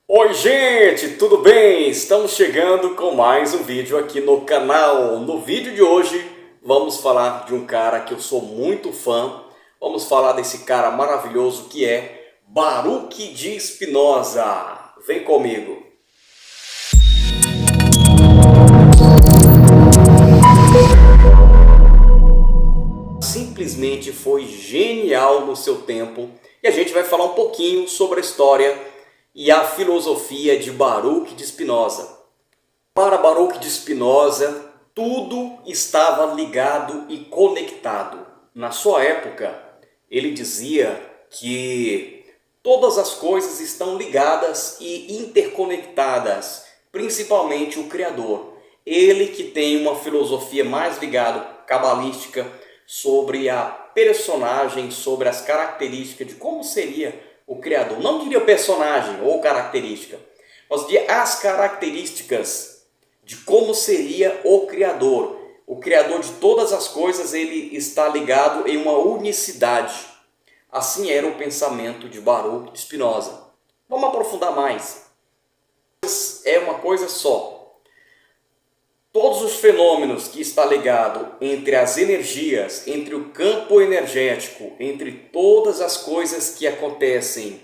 Oi gente, tudo bem? Estamos chegando com mais um vídeo aqui no canal. No vídeo de hoje vamos falar de um cara que eu sou muito fã. Vamos falar desse cara maravilhoso que é Baruch de Spinoza. Vem comigo. Simplesmente foi genial no seu tempo e a gente vai falar um pouquinho sobre a história e a filosofia de Baruch de Spinoza. Para Baruch de Spinoza, tudo estava ligado e conectado. Na sua época, ele dizia que todas as coisas estão ligadas e interconectadas, principalmente o Criador. Ele que tem uma filosofia mais ligada, cabalística, sobre a personagem, sobre as características de como seria o Criador. Não diria o personagem ou característica, mas diria as características de como seria o Criador. O Criador de todas as coisas, ele está ligado em uma unicidade. Assim era o pensamento de Baruch de Spinoza. Vamos aprofundar mais. É uma coisa só. Todos os fenômenos que está ligado entre as energias, entre o campo energético, entre todas as coisas que acontecem,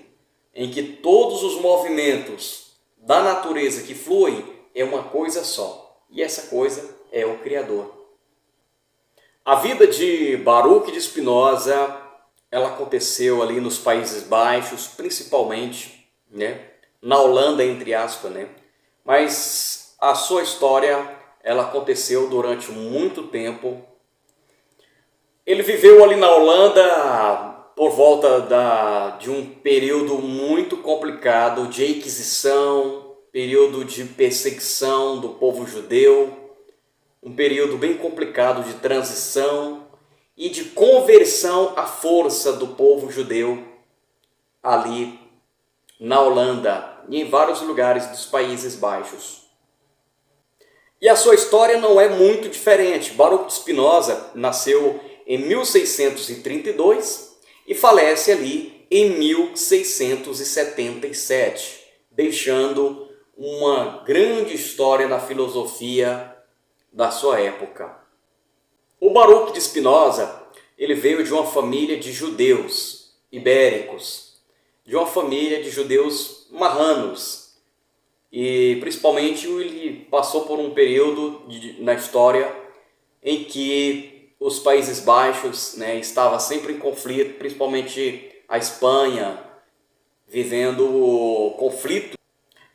em que todos os movimentos da natureza que fluem, é uma coisa só. E essa coisa é o Criador. A vida de Baruch de Spinoza, ela aconteceu ali nos Países Baixos, principalmente, na Holanda, entre aspas, Mas a sua história, ela aconteceu durante muito tempo. Ele viveu ali na Holanda por volta de um período muito complicado de Inquisição, período de perseguição do povo judeu, um período bem complicado de transição e de conversão à força do povo judeu ali na Holanda e em vários lugares dos Países Baixos. E a sua história não é muito diferente. Baruch de Spinoza nasceu em 1632 e falece ali em 1677, deixando uma grande história na filosofia da sua época. O Baruch de Spinoza, ele veio de uma família de judeus ibéricos, de uma família de judeus marranos. E principalmente ele passou por um período na história em que os Países Baixos estavam sempre em conflito, principalmente a Espanha, vivendo conflito.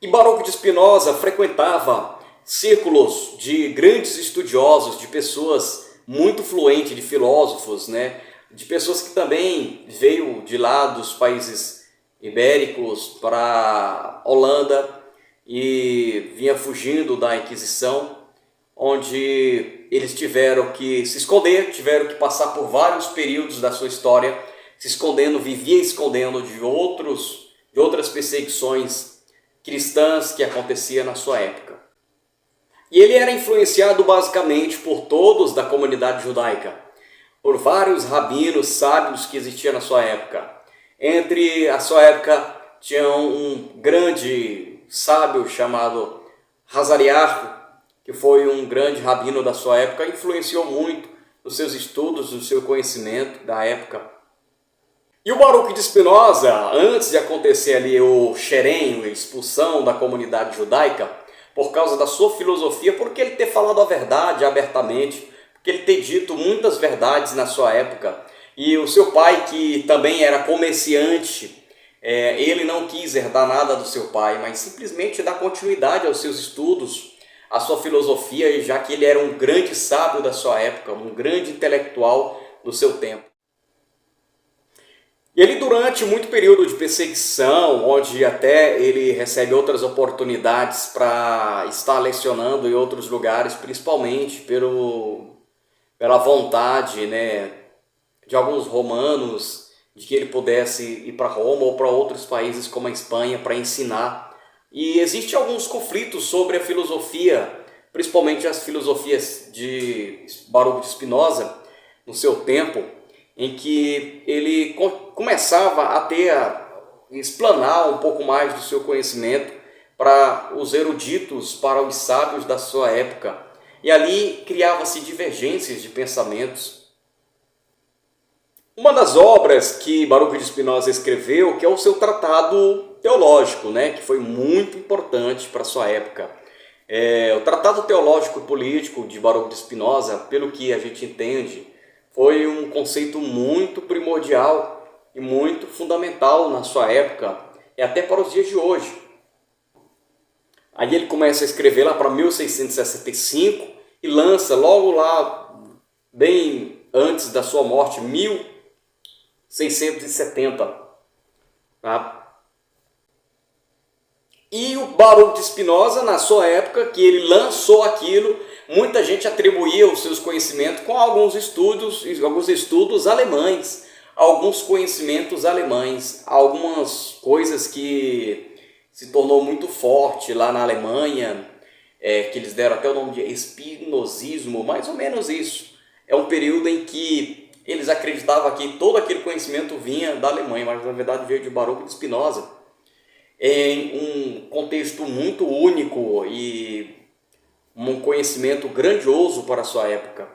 E Baruch de Spinoza frequentava círculos de grandes estudiosos, de pessoas muito fluentes, de filósofos, de pessoas que também veio de lá dos países ibéricos para a Holanda, e vinha fugindo da Inquisição, onde eles tiveram que se esconder, tiveram que passar por vários períodos da sua história, se escondendo, vivia escondendo de outras perseguições cristãs que aconteciam na sua época. E ele era influenciado basicamente por todos da comunidade judaica, por vários rabinos sábios que existiam na sua época. Entre a sua época tinha um grande sábio chamado Hazariarco, que foi um grande rabino da sua época, influenciou muito nos seus estudos, no seu conhecimento da época. E o Baruch de Spinoza, antes de acontecer ali o Xerém, a expulsão da comunidade judaica, por causa da sua filosofia, porque ele ter falado a verdade abertamente, porque ele ter dito muitas verdades na sua época, e o seu pai, que também era comerciante, ele não quis herdar nada do seu pai, mas simplesmente dar continuidade aos seus estudos, à sua filosofia, já que ele era um grande sábio da sua época, um grande intelectual do seu tempo. E ele, durante muito período de perseguição, onde até ele recebe outras oportunidades para estar lecionando em outros lugares, principalmente pela vontade de alguns romanos, de que ele pudesse ir para Roma ou para outros países como a Espanha para ensinar. E existem alguns conflitos sobre a filosofia, principalmente as filosofias de Baruch de Spinoza, no seu tempo, em que ele começava a ter explanar um pouco mais do seu conhecimento para os eruditos, para os sábios da sua época. E ali criava-se divergências de pensamentos. Uma das obras que Baruch de Spinoza escreveu, que é o seu tratado teológico, né, que foi muito importante para a sua época. O Tratado Teológico e Político de Baruch de Spinoza, pelo que a gente entende, foi um conceito muito primordial e muito fundamental na sua época, e até para os dias de hoje. Aí ele começa a escrever lá para 1665 e lança logo lá, bem antes da sua morte, 1670. Tá? E o Baruch de Spinoza, na sua época, que ele lançou aquilo, muita gente atribuía os seus conhecimentos com alguns estudos alemães, alguns conhecimentos alemães, algumas coisas que se tornou muito forte lá na Alemanha, que eles deram até o nome de espinosismo, mais ou menos isso. É um período em que eles acreditavam que todo aquele conhecimento vinha da Alemanha, mas na verdade veio de Baruch de Spinoza, em um contexto muito único e um conhecimento grandioso para a sua época.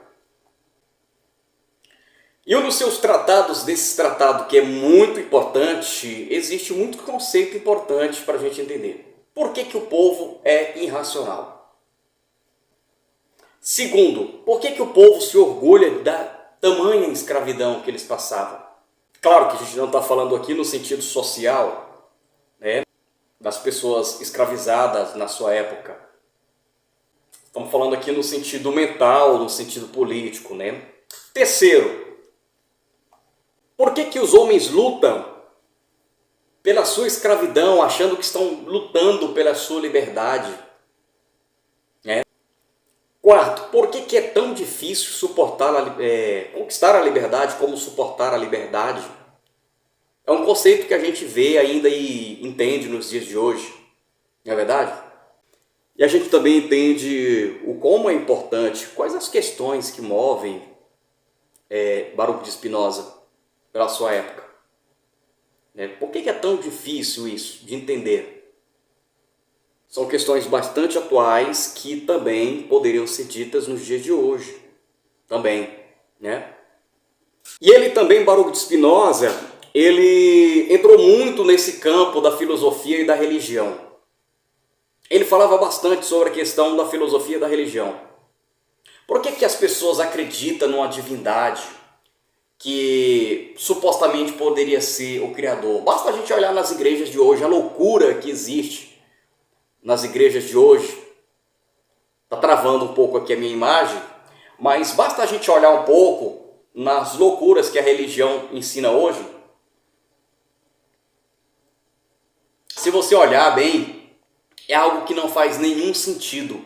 E um dos seus tratados, desse tratado que é muito importante, existe muito conceito importante para a gente entender. Por que o povo é irracional? Segundo, por que o povo se orgulha da tamanha escravidão que eles passavam? Claro que a gente não está falando aqui no sentido social, né, das pessoas escravizadas na sua época. Estamos falando aqui no sentido mental, no sentido político, né? Terceiro, por que os homens lutam pela sua escravidão, achando que estão lutando pela sua liberdade? Quarto, por que é tão difícil conquistar a liberdade como suportar a liberdade? É um conceito que a gente vê ainda e entende nos dias de hoje, não é verdade? E a gente também entende o como é importante, quais as questões que movem Baruch de Spinoza pela sua época. Por que é tão difícil isso de entender? São questões bastante atuais que também poderiam ser ditas nos dias de hoje. Também, né? E ele também, Baruch de Spinoza, ele entrou muito nesse campo da filosofia e da religião. Ele falava bastante sobre a questão da filosofia e da religião. Por que as pessoas acreditam numa divindade que supostamente poderia ser o Criador? Basta a gente olhar nas igrejas de hoje, a loucura que existe nas igrejas de hoje. Está travando um pouco aqui a minha imagem, mas basta a gente olhar um pouco nas loucuras que a religião ensina hoje. Se você olhar bem, é algo que não faz nenhum sentido.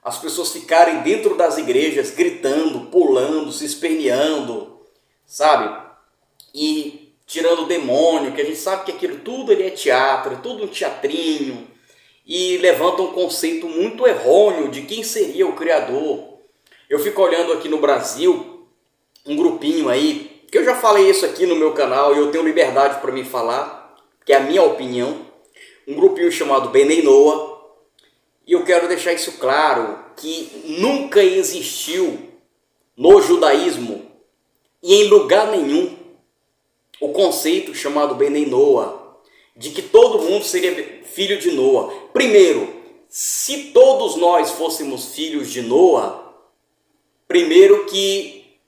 As pessoas ficarem dentro das igrejas gritando, pulando, se esperneando, sabe? E tirando o demônio, que a gente sabe que aquilo tudo é teatro, é tudo um teatrinho. E levanta um conceito muito errôneo de quem seria o Criador. Eu fico olhando aqui no Brasil, um grupinho aí, que eu já falei isso aqui no meu canal e eu tenho liberdade para me falar, que é a minha opinião. Um grupinho chamado Benei Noah, e eu quero deixar isso claro, que nunca existiu no judaísmo e em lugar nenhum o conceito chamado Benei Noah, de que todo mundo seria filho de Noah. Primeiro, se todos nós fôssemos filhos de Noah, primeiro que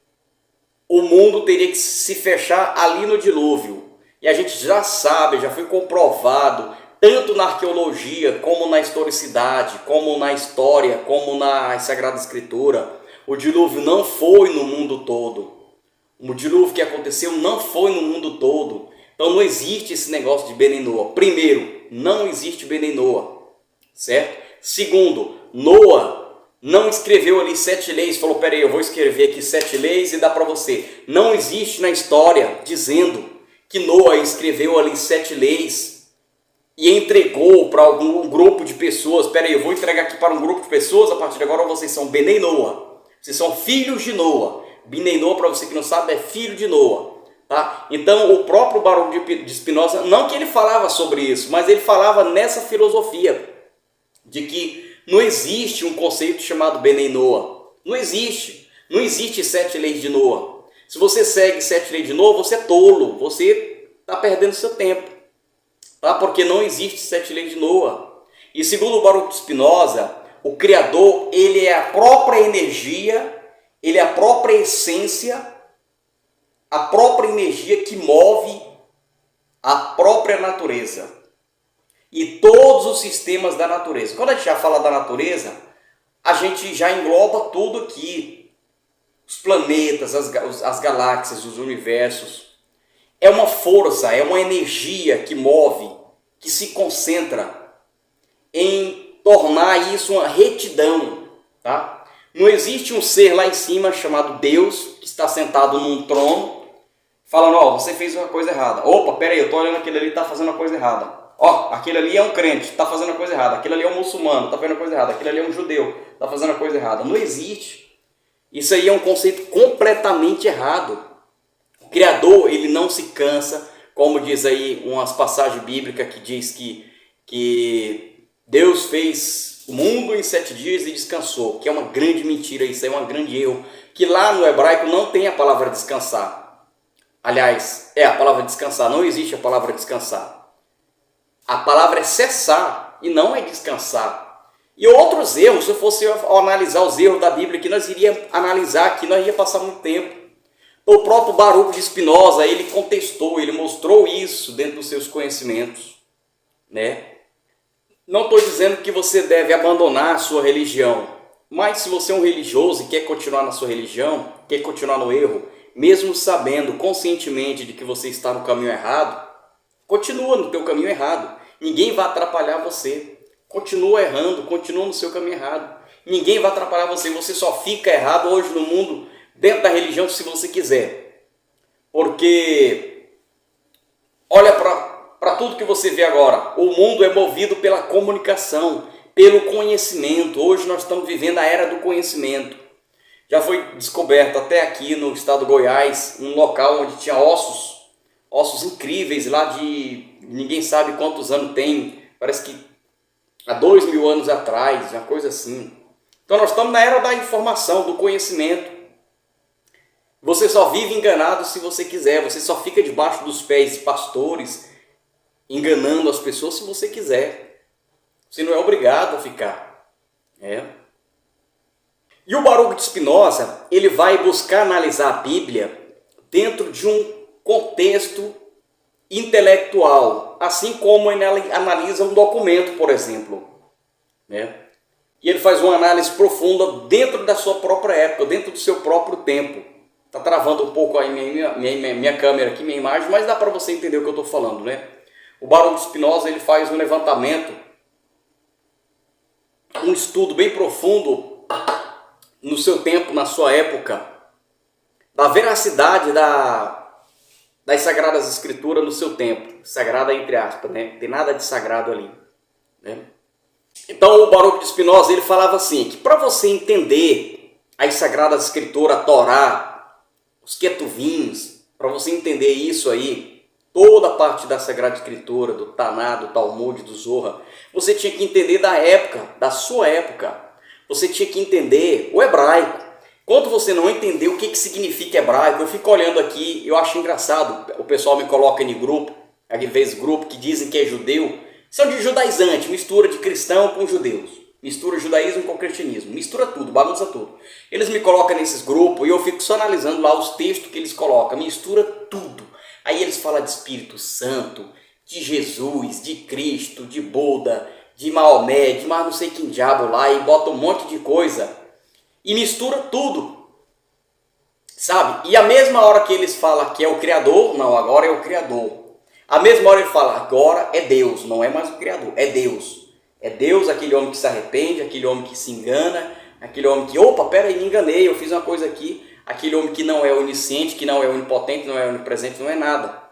o mundo teria que se fechar ali no dilúvio. E a gente já sabe, já foi comprovado, tanto na arqueologia, como na historicidade, como na história, como na Sagrada Escritura, o dilúvio não foi no mundo todo. O dilúvio que aconteceu não foi no mundo todo. Então não existe esse negócio de Benei Noah. Primeiro, não existe Benei Noah, certo? Segundo, Noah não escreveu ali 7 leis, falou, peraí, eu vou escrever aqui 7 leis e dá para você. Não existe na história dizendo que Noah escreveu ali 7 leis e entregou para algum grupo de pessoas. Peraí, eu vou entregar aqui para um grupo de pessoas, a partir de agora vocês são Benei Noah. Vocês são filhos de Noah. Benei Noah, para você que não sabe, é filho de Noah. Tá? Então, o próprio Baruch de Spinoza, não que ele falava sobre isso, mas ele falava nessa filosofia de que não existe um conceito chamado Benei Noah. Não existe. Não existe 7 leis de Noah. Se você segue 7 leis de Noah, você é tolo. Você está perdendo seu tempo. Tá? Porque não existe 7 leis de Noah. E segundo o Baruch de Spinoza, o Criador, ele é a própria energia, ele é a própria essência, a própria energia que move a própria natureza e todos os sistemas da natureza. Quando a gente já fala da natureza, a gente já engloba tudo aqui, os planetas, as galáxias, os universos. É uma força, é uma energia que move, que se concentra em tornar isso uma retidão, tá? Não existe um ser lá em cima chamado Deus, que está sentado num trono, falando, ó, você fez uma coisa errada. Opa, peraí, eu tô olhando aquele ali, tá fazendo uma coisa errada. Ó, aquele ali é um crente, tá fazendo a coisa errada. Aquele ali é um muçulmano, tá fazendo a coisa errada. Aquele ali é um judeu, tá fazendo a coisa errada. Não existe. Isso aí é um conceito completamente errado. O Criador, ele não se cansa, como diz aí umas passagens bíblicas que diz que Deus fez o mundo em 7 dias e descansou, que é uma grande mentira, isso aí é um grande erro, que lá no hebraico não tem a palavra descansar. Aliás, a palavra descansar, não existe a palavra descansar. A palavra é cessar e não é descansar. E outros erros, se eu fosse analisar os erros da Bíblia aqui, nós iríamos analisar aqui, nós iríamos passar muito tempo. O próprio Baruch de Spinoza, ele contestou, ele mostrou isso dentro dos seus conhecimentos, né? Não estou dizendo que você deve abandonar a sua religião, mas se você é um religioso e quer continuar na sua religião, quer continuar no erro, mesmo sabendo conscientemente de que você está no caminho errado, continua no teu caminho errado. Ninguém vai atrapalhar você. Continua errando, continua no seu caminho errado. Ninguém vai atrapalhar você. Você só fica errado hoje no mundo, dentro da religião, se você quiser. Porque olha para tudo que você vê agora. O mundo é movido pela comunicação, pelo conhecimento. Hoje nós estamos vivendo a era do conhecimento. Já foi descoberto até aqui no estado do Goiás, um local onde tinha ossos incríveis lá de ninguém sabe quantos anos tem, parece que há 2000 anos atrás, uma coisa assim. Então nós estamos na era da informação, do conhecimento. Você só vive enganado se você quiser, você só fica debaixo dos pés de pastores, enganando as pessoas se você quiser. Você não é obrigado a ficar. E o Baruch de Spinoza, ele vai buscar analisar a Bíblia dentro de um contexto intelectual, assim como ele analisa um documento, por exemplo. E ele faz uma análise profunda dentro da sua própria época, dentro do seu próprio tempo. Está travando um pouco aí minha câmera aqui, minha imagem, mas dá para você entender o que eu estou falando, né? O Baruch de Spinoza, ele faz um levantamento, um estudo bem profundo no seu tempo, na sua época, da veracidade das Sagradas Escrituras no seu tempo. Sagrada entre aspas, né? Não tem nada de sagrado ali, né? Então o Baruch de Spinoza, ele falava assim, que para você entender as Sagradas Escrituras, a Torá, os Ketuvins, para você entender isso aí, toda a parte da Sagrada Escritura, do Taná, do Talmud, do Zohar, você tinha que entender da época, da sua época. Você tinha que entender o hebraico. Quando você não entender o que significa hebraico, eu fico olhando aqui, eu acho engraçado, o pessoal me coloca em grupo, às vezes grupo que dizem que é judeu, são de judaizante, mistura de cristão com judeus, mistura judaísmo com cristianismo, mistura tudo, bagunça tudo. Eles me colocam nesses grupos e eu fico só analisando lá os textos que eles colocam, mistura tudo. Aí eles falam de Espírito Santo, de Jesus, de Cristo, de Buda, de Maomé, de mais não sei quem diabo lá, e bota um monte de coisa e mistura tudo, sabe? E a mesma hora que eles falam que é o Criador, não, agora é o Criador. A mesma hora ele fala, agora é Deus, não é mais o Criador, é Deus. É Deus, aquele homem que se arrepende, aquele homem que se engana, aquele homem que, opa, peraí, me enganei, eu fiz uma coisa aqui, aquele homem que não é onisciente, que não é onipotente, não é onipresente, não é nada,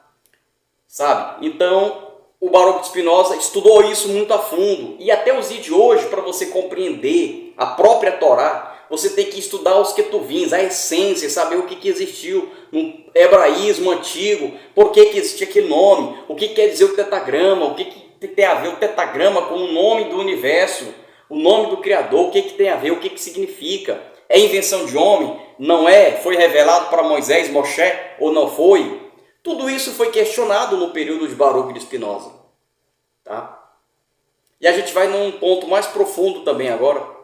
sabe? Então o Baruch de Spinoza estudou isso muito a fundo. E até os dias de hoje, para você compreender a própria Torá, você tem que estudar os ketuvins, a essência, saber o que existiu no hebraísmo antigo, por que existia aquele nome, o que quer dizer o tetagrama, o que tem a ver o tetagrama com o nome do universo, o nome do Criador, o que tem a ver, o que significa. É invenção de homem? Não é? Foi revelado para Moisés, Moshe, ou não foi? Tudo isso foi questionado no período de Baruch de Spinoza. Tá? E a gente vai num ponto mais profundo também agora.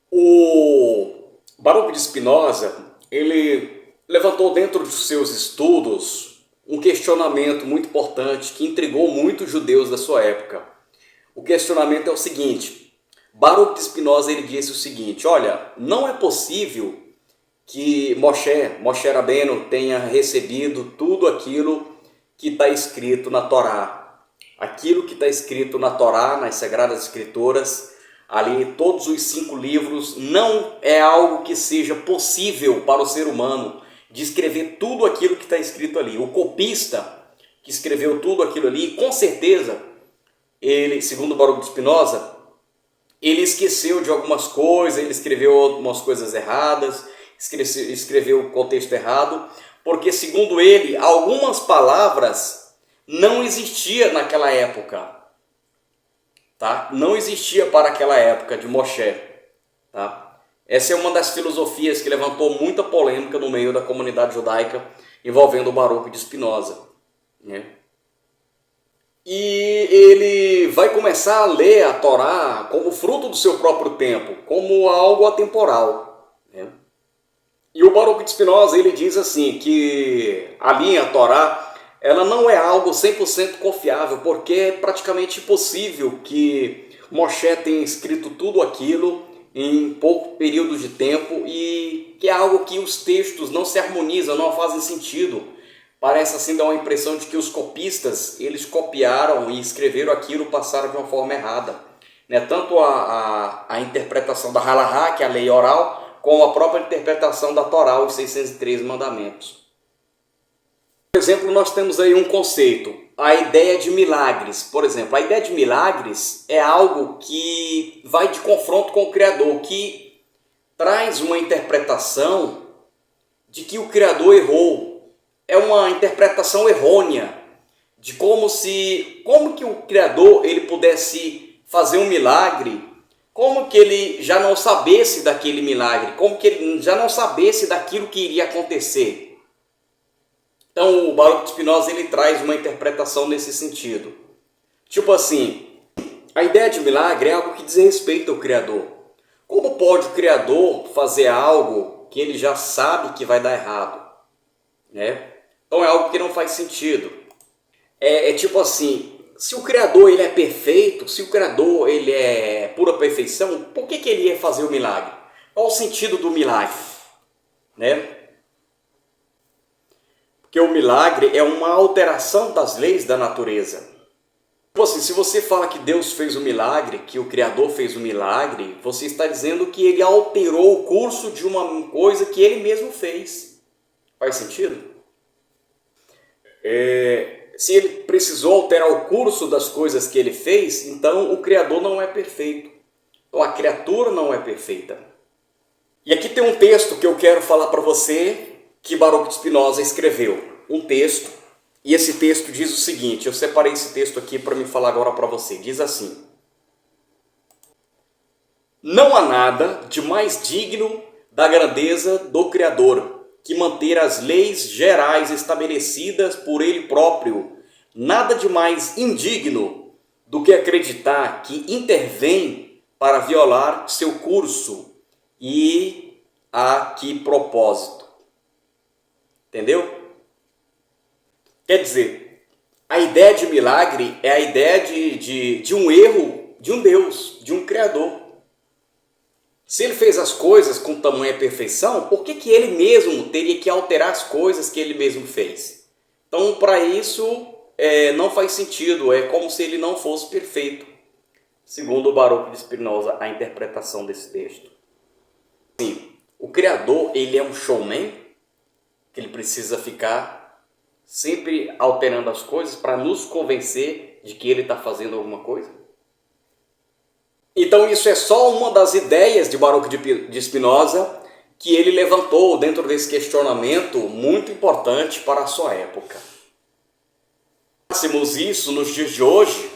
O Baruch de Spinoza, ele levantou dentro dos seus estudos um questionamento muito importante que intrigou muitos judeus da sua época. O questionamento é o seguinte: Baruch de Spinoza ele disse o seguinte: olha, não é possível que Moshe Rabbeinu tenha recebido tudo aquilo que está escrito na Torá. Aquilo que está escrito na Torá, nas Sagradas Escrituras, ali todos os 5 livros, não é algo que seja possível para o ser humano de escrever tudo aquilo que está escrito ali. O copista que escreveu tudo aquilo ali, com certeza, ele, segundo Baruch de Spinoza, ele esqueceu de algumas coisas, ele escreveu algumas coisas erradas, escreveu o contexto errado, porque, segundo ele, algumas palavras não existiam naquela época. Tá? Não existia para aquela época de Moshe. Tá? Essa é uma das filosofias que levantou muita polêmica no meio da comunidade judaica envolvendo o Baruch de Spinoza. Né? E ele vai começar a ler a Torá como fruto do seu próprio tempo, como algo atemporal. Né? E o Baruch de Spinoza ele diz assim, que a linha Torá ela não é algo 100% confiável, porque é praticamente impossível que Moshe tenha escrito tudo aquilo em pouco período de tempo, e que é algo que os textos não se harmonizam, não fazem sentido. Parece assim dar uma impressão de que os copistas, eles copiaram e escreveram aquilo, passaram de uma forma errada. Né? Tanto a interpretação da Halahá, que é a lei oral, como a própria interpretação da Torá, os 613 mandamentos. Por exemplo, nós temos aí um conceito, a ideia de milagres. Por exemplo, a ideia de milagres é algo que vai de confronto com o Criador, que traz uma interpretação de que o Criador errou. É uma interpretação errônea de como que o Criador ele pudesse fazer um milagre, como que ele já não sabesse daquele milagre, como que ele já não sabesse daquilo que iria acontecer. Então o Baruch de Spinoza ele traz uma interpretação nesse sentido. Tipo assim, a ideia de milagre é algo que diz respeito ao Criador. Como pode o Criador fazer algo que ele já sabe que vai dar errado? Né? Então é algo que não faz sentido. É tipo assim, se o Criador ele é perfeito, se o Criador ele é pura perfeição, por que ele ia fazer o milagre? Qual o sentido do milagre? Né? Porque o milagre é uma alteração das leis da natureza. Tipo assim, se você fala que Deus fez o milagre, que o Criador fez o milagre, você está dizendo que ele alterou o curso de uma coisa que ele mesmo fez. Faz sentido? Se ele precisou alterar o curso das coisas que ele fez, então o Criador não é perfeito. Então a criatura não é perfeita. E aqui tem um texto que eu quero falar para você, que Baruch de Spinoza escreveu. Um texto, e esse texto diz o seguinte, eu separei esse texto aqui para me falar agora para você. Diz assim: não há nada de mais digno da grandeza do Criador que manter as leis gerais estabelecidas por ele próprio. Nada de mais indigno do que acreditar que intervém para violar seu curso e a que propósito. Entendeu? Quer dizer, a ideia de milagre é a ideia de um erro de um Deus, de um Criador. Se ele fez as coisas com tamanha perfeição, por que ele mesmo teria que alterar as coisas que ele mesmo fez? Então, para isso, não faz sentido, é como se ele não fosse perfeito, segundo o Baruch de Spinoza, a interpretação desse texto. Sim, o Criador, ele é um showman, que ele precisa ficar sempre alterando as coisas para nos convencer de que ele está fazendo alguma coisa? Então isso é só uma das ideias de Baruch de Spinoza que ele levantou dentro desse questionamento muito importante para a sua época. Se fôssemos isso nos dias de hoje,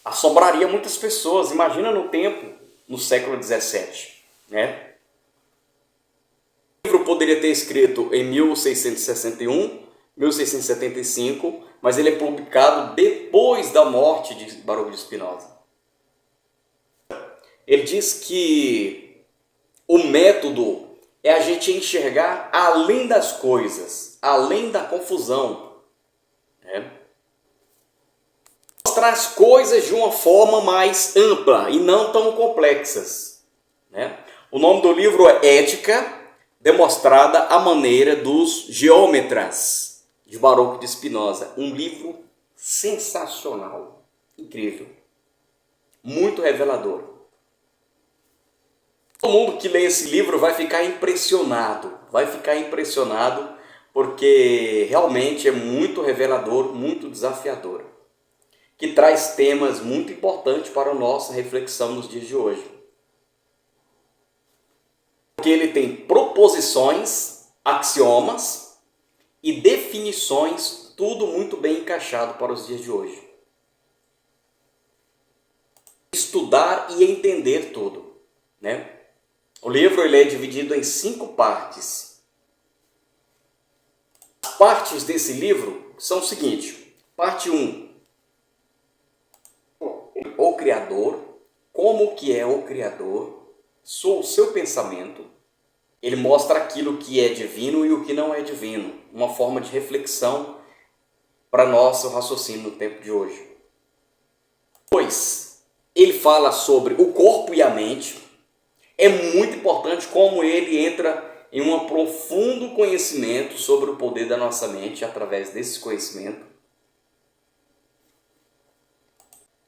assombraria muitas pessoas. Imagina no tempo, no século XVII, né? O livro poderia ter escrito em 1661, 1675, mas ele é publicado depois da morte de Baruch de Spinoza. Ele diz que o método é a gente enxergar além das coisas, além da confusão, né? Mostrar as coisas de uma forma mais ampla e não tão complexas, né? O nome do livro é Ética, demonstrada à maneira dos geômetras, de Baruch de Spinoza. Um livro sensacional, incrível, muito revelador. Todo mundo que lê esse livro vai ficar impressionado, porque realmente é muito revelador, muito desafiador, que traz temas muito importantes para a nossa reflexão nos dias de hoje. Porque ele tem proposições, axiomas e definições, tudo muito bem encaixado para os dias de hoje. Estudar e entender tudo, né? O livro ele é dividido em 5 partes. As partes desse livro são o seguinte: parte 1, o Criador, como que é o Criador, o seu pensamento. Ele mostra aquilo que é divino e o que não é divino, uma forma de reflexão para nosso raciocínio no tempo de hoje. Depois, ele fala sobre o corpo e a mente. É muito importante como ele entra em um profundo conhecimento sobre o poder da nossa mente através desse conhecimento.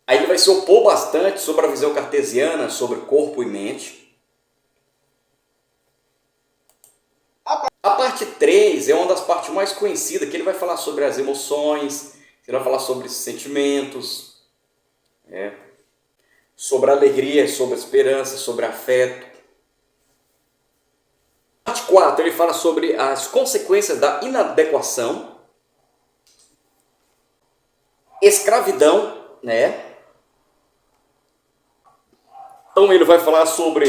Aí ele vai se opor bastante sobre a visão cartesiana, sobre corpo e mente. A parte 3 é uma das partes mais conhecidas, que ele vai falar sobre as emoções, ele vai falar sobre sentimentos, sobre a alegria, sobre a esperança, sobre afeto. Parte 4, ele fala sobre as consequências da inadequação, escravidão, né? Então ele vai falar sobre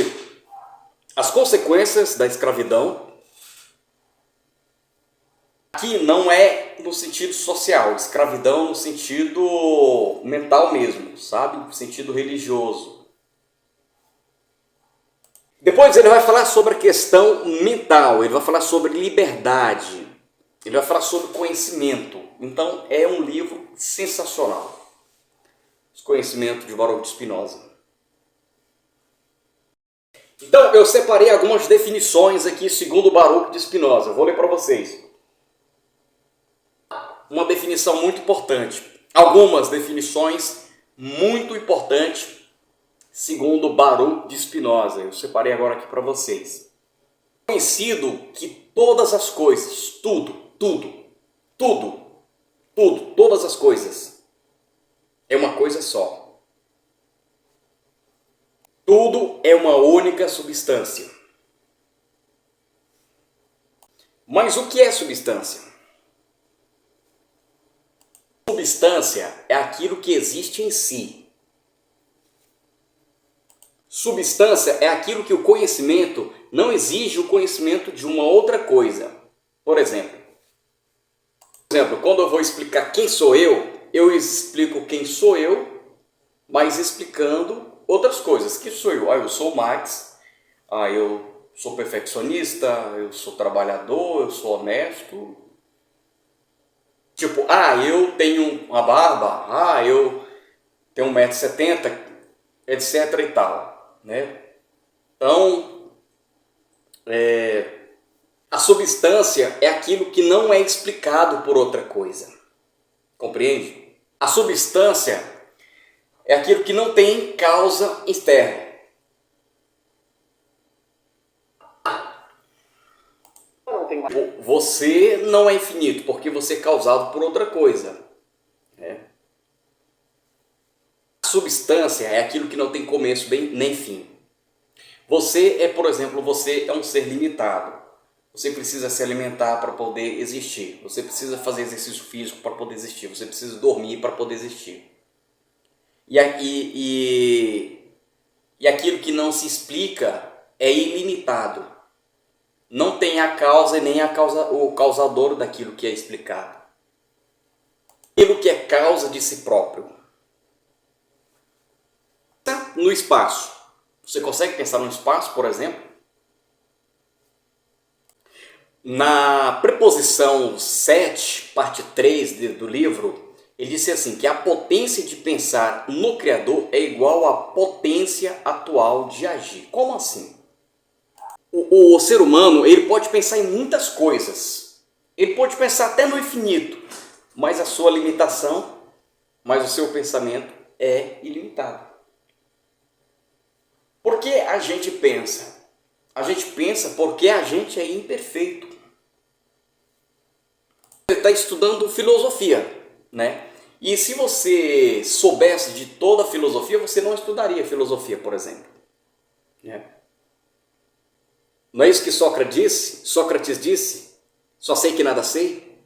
as consequências da escravidão. Aqui não é no sentido social, escravidão no sentido mental mesmo, sabe? No sentido religioso. Depois ele vai falar sobre a questão mental, ele vai falar sobre liberdade, ele vai falar sobre conhecimento. Então é um livro sensacional. Os conhecimentos de Baruch de Spinoza. Então eu separei algumas definições aqui segundo Baruch de Spinoza. Eu vou ler para vocês. Uma definição muito importante. Algumas definições muito importantes segundo Baruch de Spinoza. Eu separei agora aqui para vocês. Conhecido que todas as coisas, todas as coisas, é uma coisa só. Tudo é uma única substância. Mas o que é substância? Substância é aquilo que existe em si. Substância é aquilo que o conhecimento não exige o conhecimento de uma outra coisa. Por exemplo, quando eu vou explicar quem sou eu explico quem sou eu, mas explicando outras coisas. Quem sou eu? Eu sou o Max, eu sou perfeccionista, eu sou trabalhador, eu sou honesto. Tipo, eu tenho uma barba, eu tenho 1,70 m, etc e tal, né? Então, a substância é aquilo que não é explicado por outra coisa. Compreende? A substância é aquilo que não tem causa externa. Você não é infinito porque você é causado por outra coisa. A substância é aquilo que não tem começo nem fim. Você é, por exemplo, você é um ser limitado. Você precisa se alimentar para poder existir. Você precisa fazer exercício físico para poder existir. Você precisa dormir para poder existir. E aquilo que não se explica é ilimitado. Não tem a causa e nem o causador daquilo que é explicado. Aquilo que é causa de si próprio. No espaço. Você consegue pensar no espaço, por exemplo? Na preposição 7, parte 3 do livro, ele disse assim, que a potência de pensar no Criador é igual à potência atual de agir. Como assim? O ser humano, ele pode pensar em muitas coisas. Ele pode pensar até no infinito, mas a sua limitação, mas o seu pensamento é ilimitado. Por que a gente pensa? A gente pensa porque a gente é imperfeito. Você está estudando filosofia, né? E se você soubesse de toda a filosofia, você não estudaria filosofia, por exemplo. Né? Não é isso que Sócrates disse? Sócrates disse, só sei que nada sei.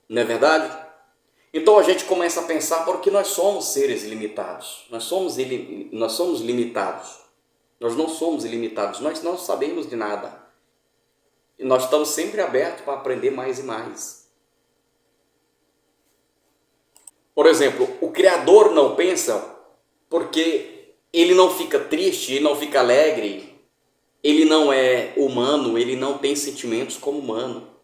Não é verdade? Então a gente começa a pensar porque nós somos seres limitados. Nós somos limitados. Nós não somos ilimitados. Nós não sabemos de nada. E nós estamos sempre abertos para aprender mais e mais. Por exemplo, o Criador não pensa porque ele não fica triste, ele não fica alegre, ele não é humano, ele não tem sentimentos como humano.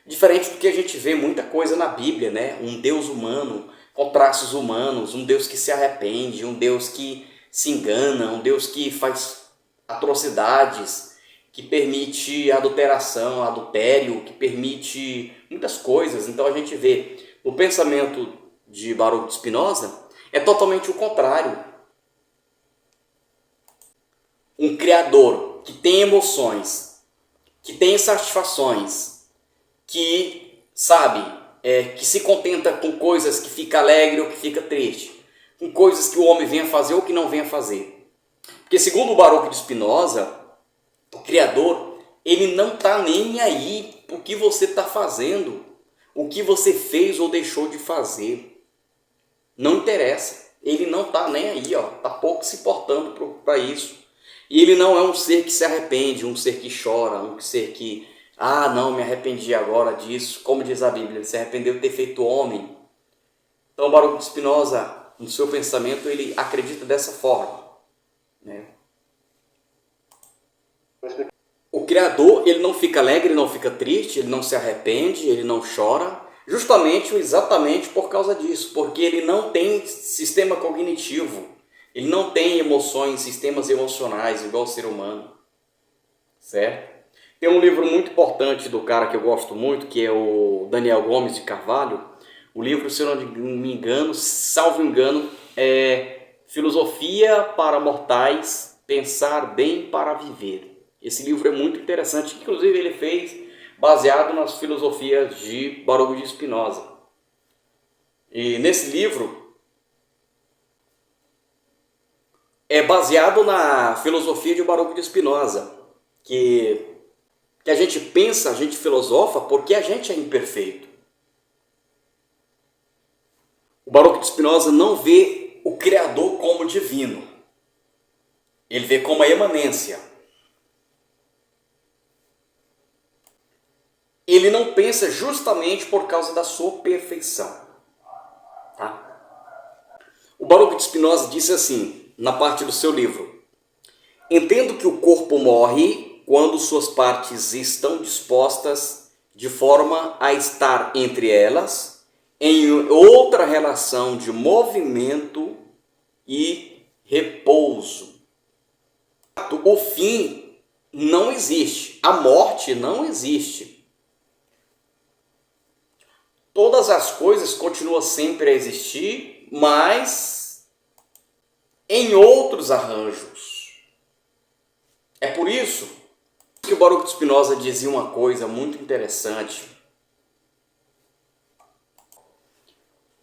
Diferente do que a gente vê muita coisa na Bíblia, né? Um Deus humano, com traços humanos, um Deus que se arrepende, um Deus que se engana, um Deus que faz atrocidades, que permite adulteração, adultério, que permite muitas coisas. Então a gente vê o pensamento de Baruch de Spinoza é totalmente o contrário. Um Criador que tem emoções, que tem satisfações, que sabe, que se contenta com coisas que fica alegre ou que fica triste, com coisas que o homem venha fazer ou que não venha fazer. Porque segundo o Baruch de Spinoza, o Criador, ele não está nem aí o que você está fazendo, o que você fez ou deixou de fazer. Não interessa, ele não está nem aí, está pouco se importando para isso. E ele não é um ser que se arrepende, um ser que chora, um ser que, não, me arrependi agora disso. Como diz a Bíblia, ele se arrependeu de ter feito homem. Então, Baruch de Spinoza, no seu pensamento, ele acredita dessa forma. Né? O Criador, ele não fica alegre, ele não fica triste, ele não se arrepende, ele não chora, exatamente por causa disso, porque ele não tem sistema cognitivo, ele não tem emoções, sistemas emocionais igual o ser humano, certo? Tem um livro muito importante do cara que eu gosto muito, que é o Daniel Gomes de Carvalho. O livro, se eu não me engano, salvo engano, é Filosofia para Mortais, Pensar Bem para Viver. Esse livro é muito interessante, inclusive ele fez baseado nas filosofias de Baruch de Spinoza. E nesse livro é baseado na filosofia de Baruch de Spinoza, que a gente pensa, a gente filosofa porque a gente é imperfeito. O Baruch de Spinoza não vê o Criador como divino. Ele vê como a emanência. Ele não pensa justamente por causa da sua perfeição. Tá? O Baruch de Spinoza disse assim, na parte do seu livro: entendo que o corpo morre quando suas partes estão dispostas de forma a estar entre elas em outra relação de movimento e repouso. O fim não existe, a morte não existe. Todas as coisas continuam sempre a existir, mas em outros arranjos. É por isso que o Baruch de Spinoza dizia uma coisa muito interessante.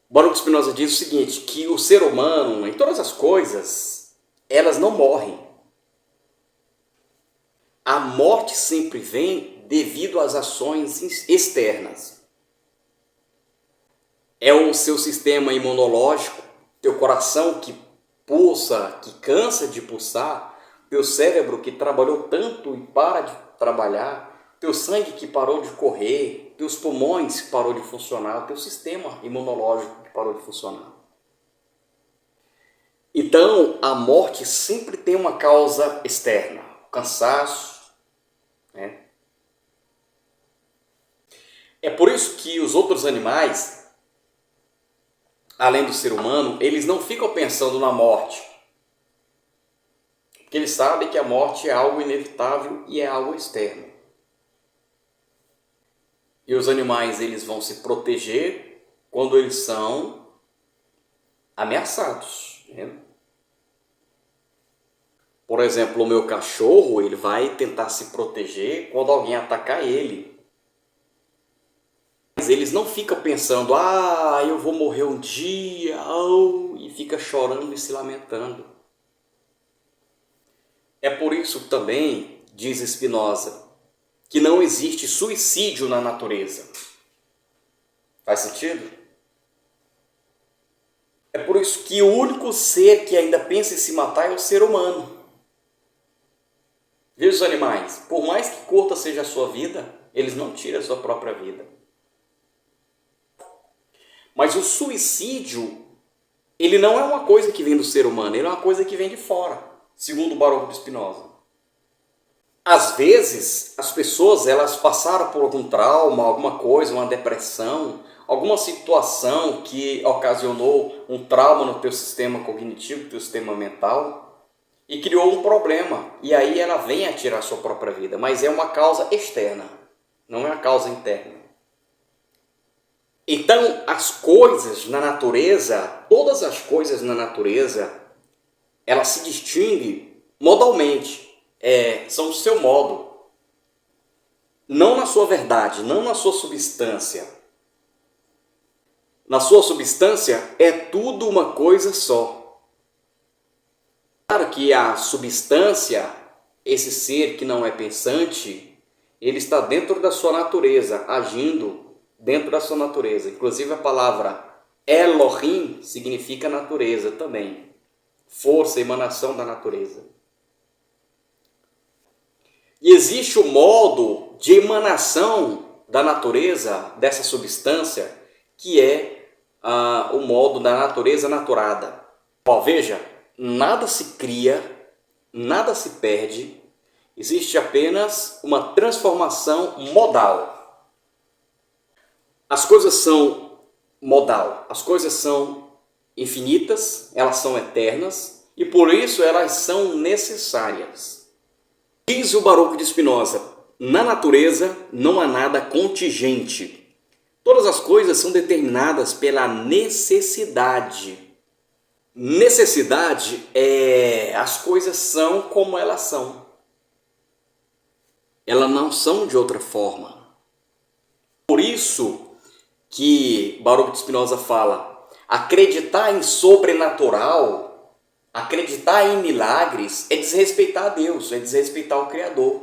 Baruch Spinoza diz o seguinte, que o ser humano, em todas as coisas, elas não morrem. A morte sempre vem devido às ações externas. É o seu sistema imunológico, teu coração que pulsa, que cansa de pulsar, teu cérebro que trabalhou tanto e para de trabalhar, teu sangue que parou de correr, teus pulmões que parou de funcionar, teu sistema imunológico que parou de funcionar. Então, a morte sempre tem uma causa externa, o cansaço, né? É por isso que os outros animais, além do ser humano, eles não ficam pensando na morte. Porque eles sabem que a morte é algo inevitável e é algo externo. E os animais, eles vão se proteger quando eles são ameaçados, né? Por exemplo, o meu cachorro, ele vai tentar se proteger quando alguém atacar ele. Mas eles não ficam pensando, eu vou morrer um dia, e fica chorando e se lamentando. É por isso também, diz Spinoza, que não existe suicídio na natureza. Faz sentido? É por isso que o único ser que ainda pensa em se matar é o ser humano. Veja os animais, por mais que curta seja a sua vida, eles não tiram a sua própria vida. Mas o suicídio, ele não é uma coisa que vem do ser humano, ele é uma coisa que vem de fora, segundo o Baruch Spinoza. Às vezes, as pessoas elas passaram por algum trauma, alguma coisa, uma depressão, alguma situação que ocasionou um trauma no teu sistema cognitivo, no teu sistema mental, e criou um problema. E aí ela vem a tirar a sua própria vida, mas é uma causa externa, não é uma causa interna. Então, as coisas na natureza, todas as coisas na natureza, elas se distinguem modalmente. São o seu modo, não na sua verdade, não na sua substância. Na sua substância é tudo uma coisa só. Claro que a substância, esse ser que não é pensante, ele está dentro da sua natureza, agindo dentro da sua natureza. Inclusive a palavra Elohim significa natureza também, força, emanação da natureza. E existe o modo de emanação da natureza, dessa substância, que é o modo da natureza naturada. Veja, nada se cria, nada se perde, existe apenas uma transformação modal. As coisas são modal, as coisas são infinitas, elas são eternas e por isso elas são necessárias. Diz o Baruch de Spinoza, na natureza não há nada contingente. Todas as coisas são determinadas pela necessidade. Necessidade as coisas são como elas são. Elas não são de outra forma. Por isso que Baruch de Spinoza fala, acreditar em sobrenatural, acreditar em milagres é desrespeitar a Deus, é desrespeitar o Criador.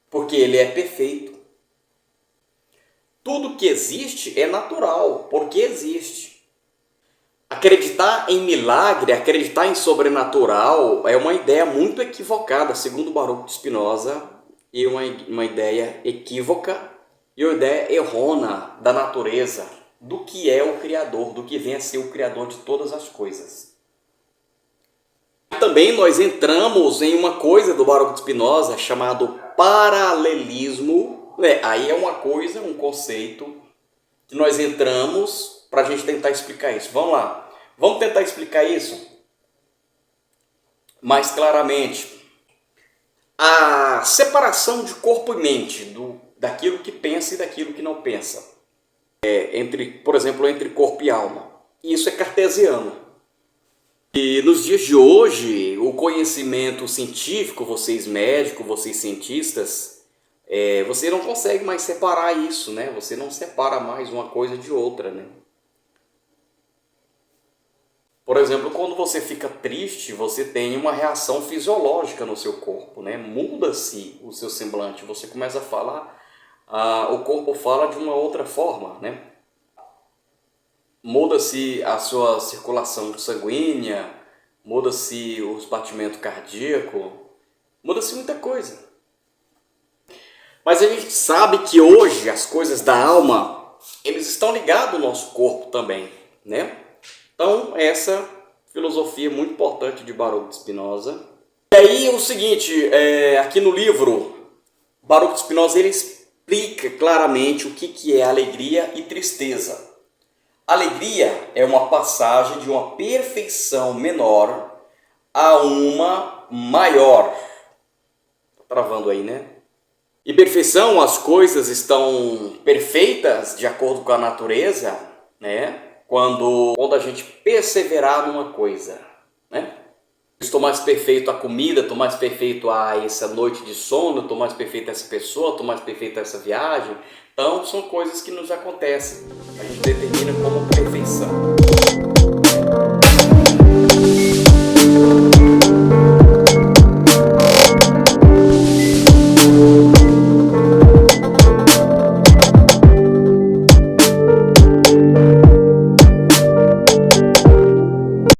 Porque Ele é perfeito. Tudo que existe é natural, porque existe. Acreditar em milagre, acreditar em sobrenatural é uma ideia muito equivocada, segundo Baruch de Spinoza, e uma ideia equívoca e uma ideia errônea da natureza, do que é o Criador, do que vem a ser o Criador de todas as coisas. Também nós entramos em uma coisa do Baruch de Spinoza chamado paralelismo. Aí é uma coisa, um conceito que nós entramos para a gente tentar explicar isso. Vamos lá, vamos tentar explicar isso mais claramente. A separação de corpo e mente, daquilo que pensa e daquilo que não pensa. Por exemplo, entre corpo e alma. Isso é cartesiano. E nos dias de hoje, o conhecimento científico, vocês médicos, vocês cientistas, você não consegue mais separar isso, né? Você não separa mais uma coisa de outra, né? Por exemplo, quando você fica triste, você tem uma reação fisiológica no seu corpo, né? Muda-se o seu semblante, você começa a falar, o corpo fala de uma outra forma, né? Muda-se a sua circulação sanguínea, muda-se os batimentos cardíacos, muda-se muita coisa. Mas a gente sabe que hoje as coisas da alma, eles estão ligados ao nosso corpo também, né? Então, essa filosofia é muito importante de Baruch de Spinoza. E aí, o seguinte, aqui no livro, Baruch de Spinoza ele explica claramente o que é alegria e tristeza. Alegria é uma passagem de uma perfeição menor a uma maior. Tá travando aí, né? E perfeição, as coisas estão perfeitas de acordo com a natureza, né? Quando a gente perseverar numa coisa, né? Estou mais perfeito a comida, estou mais perfeito a essa noite de sono, estou mais perfeito a essa pessoa, estou mais perfeito a essa viagem. Então, são coisas que nos acontecem. A gente determina como